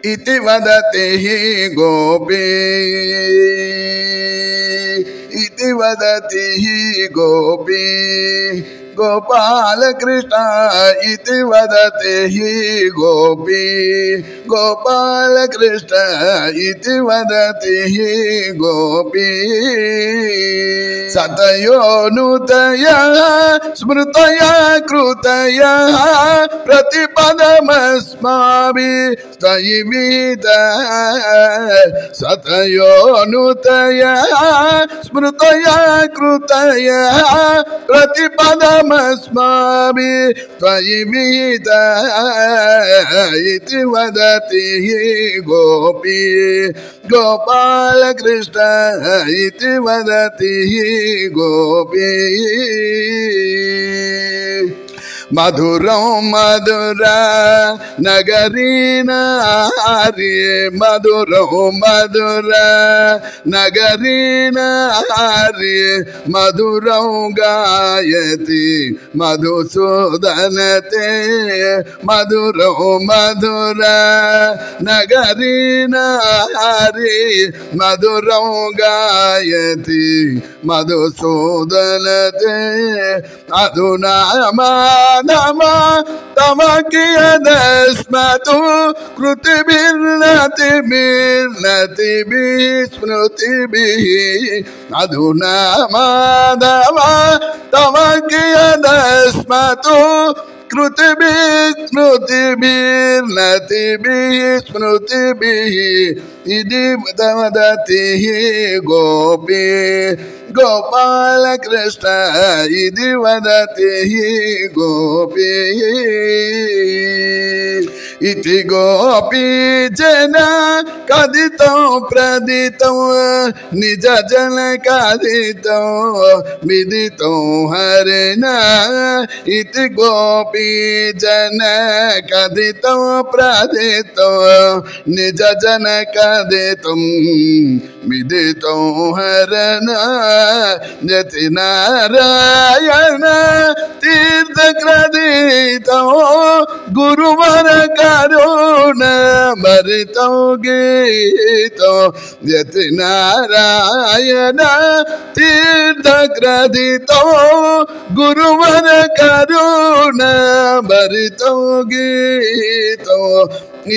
इति वदति हि गोपी इति वदति हि गोपी गोपाल कृष्ण इति वदति हि गोपी गोपाल कृष्ण इति वदति हि गोपी सतयोनुतया स्मृतया कृतया प्रतिपदमस्माभिः त्वयि विहिता सतयोनुतया स्मृतया कृतया प्रतिपदमस्माभिः त्वयि विहिता इति वदति हि गोपी गोपाल कृष्ण इति वदति हि गोपी मधुरं मधुरा नगरी नारी मधुरं मधुरा नगरी नारी मधुरं गायति मधुसूदनते मधुरं मधुरा नगरी नारी मधुरं गायति मधुसूदनते अधुना नम तम कियदस्मतु कृतिभिर्नतिभिर्नतिभिः स्मृतिभिः अधुना माधव तम कियदस्मतु कृतिभिः स्मृतिभिर्नतिभिः स्मृतिभिः इति वदति हि गोपी गोपाल कृष्ण इति वदति हि गोपी इति गोपी जना कथितं प्रदितं निज जन कथितं विदितं हरिणा इति गोपी जन कथितं प्रदितं निज जन कथितं विदितं हरिणा यति नारायण तीर्थकृदितं गुरुवर करुण भरितं गीतं यति नारायण तीर्थकृदितं गुरुवर करुण भरितं गीतं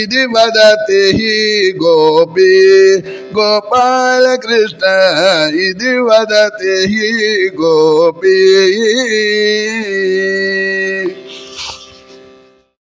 इति वदति हि गोपी गोपाल कृष्ण इति वदति हि गोपी